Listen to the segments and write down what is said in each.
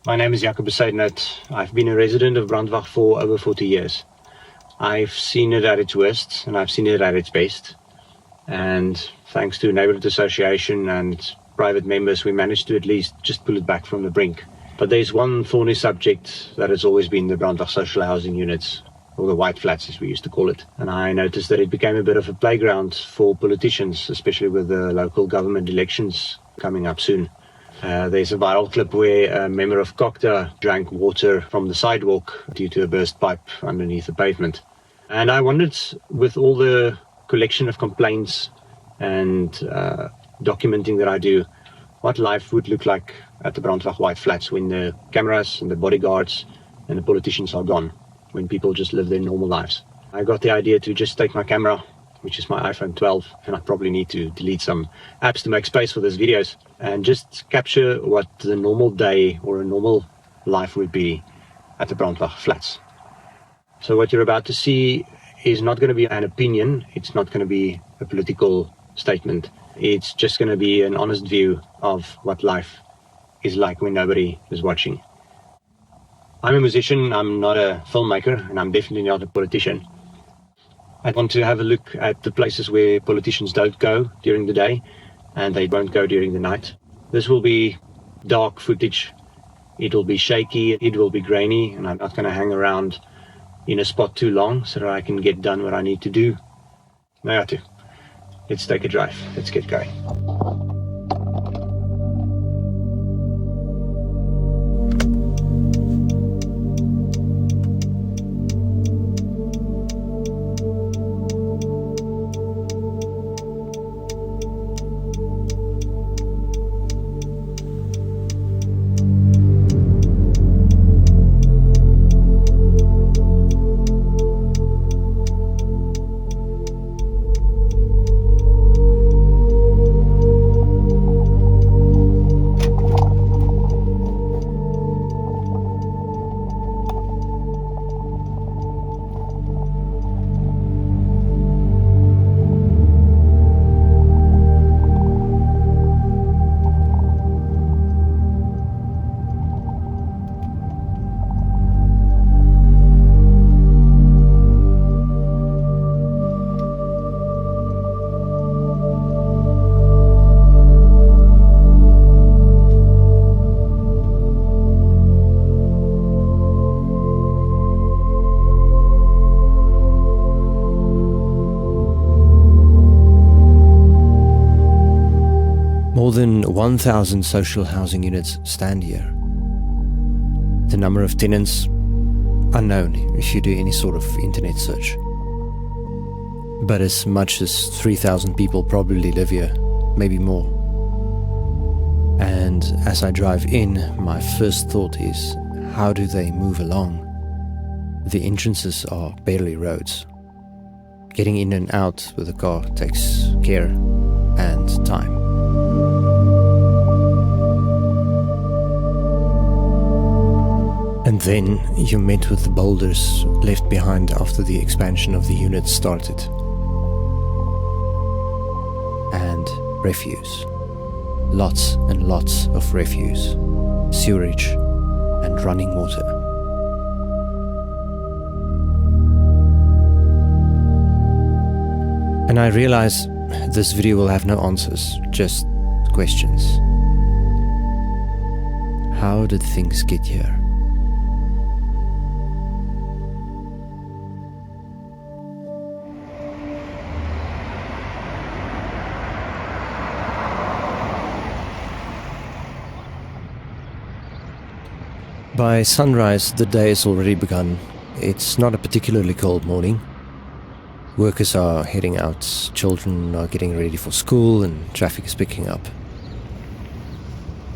My name is Jaco Bezuidenhout. I've been a resident of Brandwag for over 40 years. I've seen it at its worst and I've seen it at its best. And thanks to neighborhood association and private members, we managed to at least just pull it back from the brink. But there's one thorny subject that has always been the Brandwag Social Housing units, or the white flats as we used to call it. And I noticed that it became a bit of a playground for politicians, especially with the local government elections coming up soon. There's a viral clip where a member of COCTA drank water from the sidewalk due to a burst pipe underneath the pavement. And I wondered, with all the collection of complaints and documenting that I do, what life would look like at the Brandwag White Flats when the cameras and the bodyguards and the politicians are gone, when people just live their normal lives. I got the idea to just take my camera, which is my iPhone 12, and I probably need to delete some apps to make space for these videos, and just capture what the normal day or a normal life would be at the Brandwag Flats. So what you're about to see is not going to be an opinion, it's not going to be a political statement, it's just going to be an honest view of what life is like when nobody is watching. I'm a musician, I'm not a filmmaker, and I'm definitely not a politician. I want to have a look at the places where politicians don't go during the day and they won't go during the night. This will be dark footage, it will be shaky, it will be grainy, and I'm not going to hang around in a spot too long so that I can get done what I need to do. Let's take a drive, let's get going. More than 1,000 social housing units stand here. The number of tenants, unknown if you do any sort of internet search. But as much as 3,000 people probably live here, maybe more. And as I drive in, my first thought is, how do they move along? The entrances are barely roads. Getting in and out with a car takes care and time. And then you're met with the boulders left behind after the expansion of the unit started. And refuse. Lots and lots of refuse, sewerage and running water. And I realize this video will have no answers, just questions. How did things get here? By sunrise, the day has already begun. It's not a particularly cold morning. Workers are heading out, children are getting ready for school, and traffic is picking up.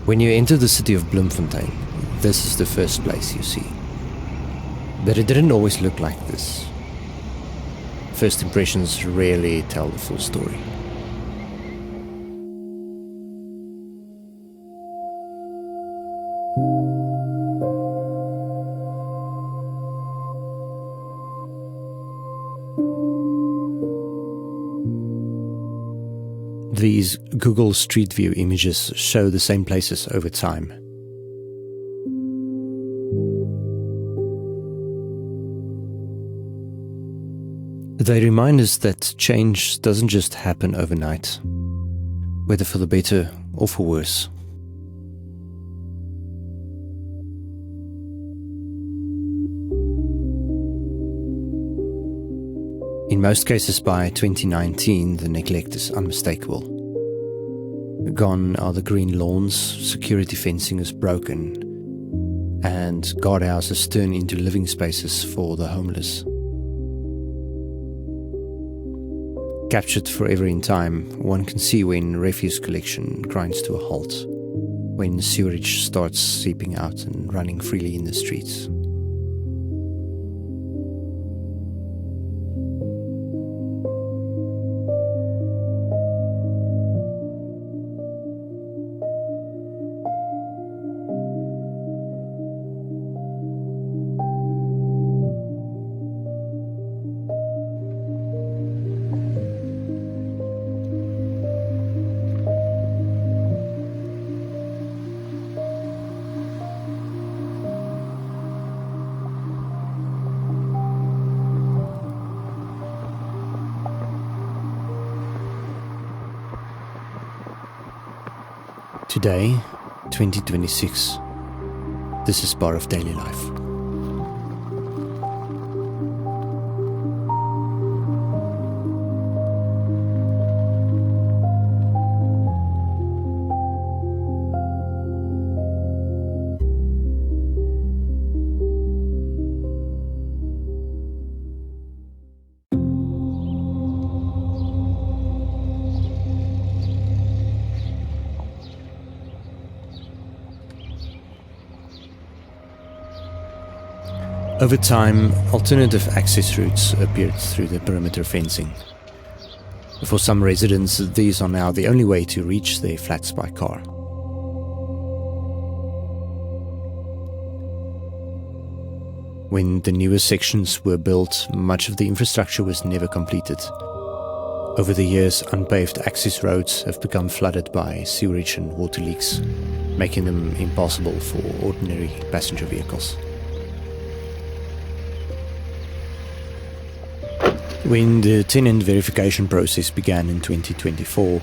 When you enter the city of Bloemfontein, this is the first place you see. But it didn't always look like this. First impressions rarely tell the full story. These Google Street View images show the same places over time. They remind us that change doesn't just happen overnight, whether for the better or for worse. In most cases by 2019, the neglect is unmistakable. Gone are the green lawns, security fencing is broken, and guardhouses turn into living spaces for the homeless. Captured forever in time, one can see when refuse collection grinds to a halt, when sewerage starts seeping out and running freely in the streets. Today, 2026, this is part of daily life. Over time, alternative access routes appeared through the perimeter fencing. For some residents, these are now the only way to reach their flats by car. When the newer sections were built, much of the infrastructure was never completed. Over the years, unpaved access roads have become flooded by sewerage and water leaks, making them impossible for ordinary passenger vehicles. When the tenant verification process began in 2024,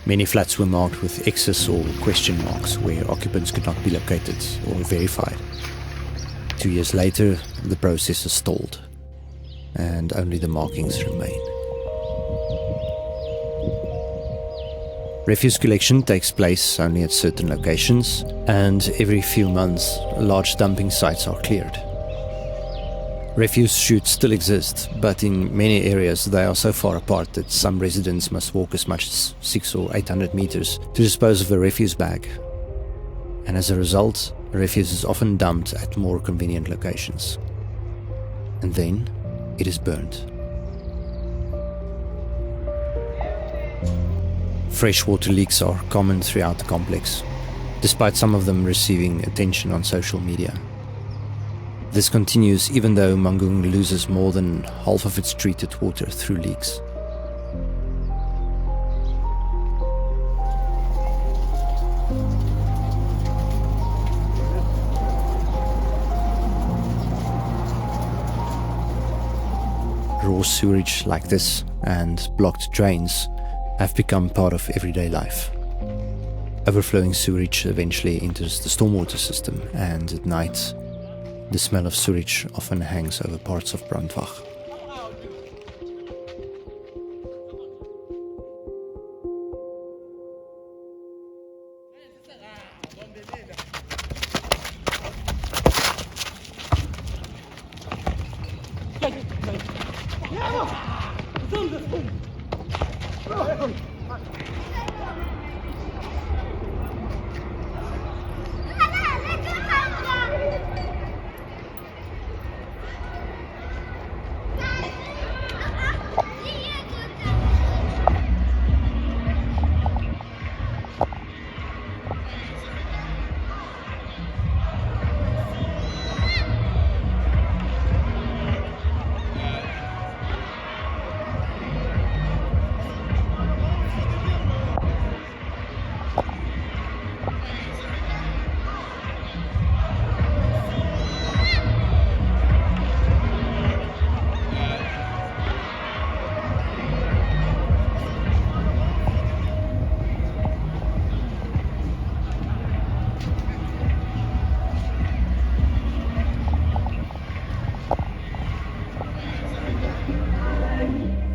many flats were marked with X's or question marks where occupants could not be located or verified. 2 years later, the process is stalled, and only the markings remain. Refuse collection takes place only at certain locations, and every few months, large dumping sites are cleared. Refuse chutes still exist, but in many areas they are so far apart that some residents must walk as much as 600 or 800 meters to dispose of a refuse bag. And as a result, refuse is often dumped at more convenient locations. And then it is burned. Freshwater leaks are common throughout the complex, despite some of them receiving attention on social media. This continues even though Mangaung loses more than half of its treated water through leaks. Raw sewage like this and blocked drains have become part of everyday life. Overflowing sewage eventually enters the stormwater system, and at night, the smell of sewage often hangs over parts of Brandwag.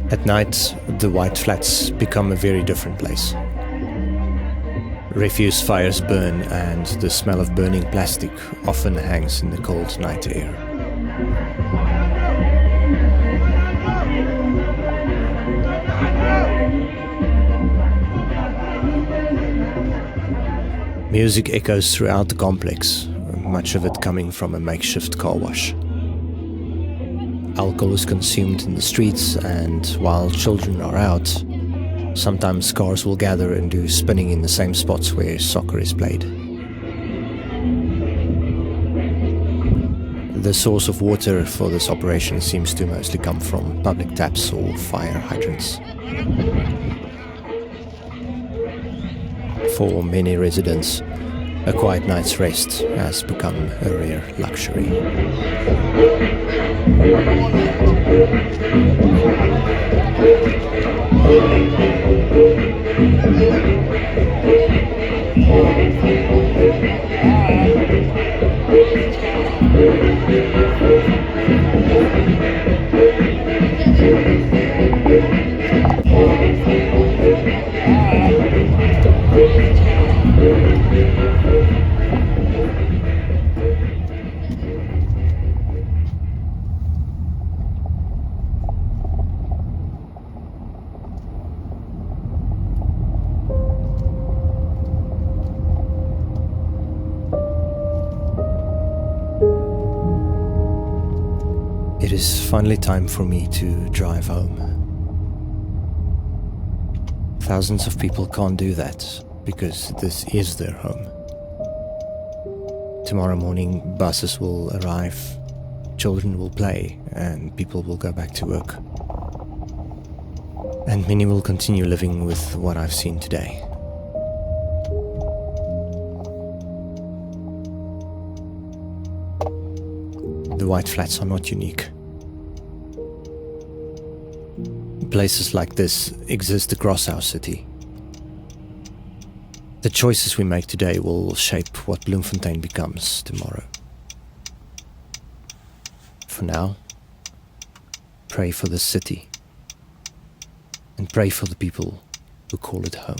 At night, the white flats become a very different place. Refuse fires burn, and the smell of burning plastic often hangs in the cold night air. Music echoes throughout the complex, much of it coming from a makeshift car wash. Alcohol is consumed in the streets, and while children are out, sometimes cars will gather and do spinning in the same spots where soccer is played. The source of water for this operation seems to mostly come from public taps or fire hydrants. For many residents, a quiet night's rest has become a rare luxury. It is finally time for me to drive home. Thousands of people can't do that because this is their home. Tomorrow morning, buses will arrive, children will play, and people will go back to work. And many will continue living with what I've seen today. The white flats are not unique. Places like this exist across our city. The choices we make today will shape what Bloemfontein becomes tomorrow. For now, pray for the city and pray for the people who call it home.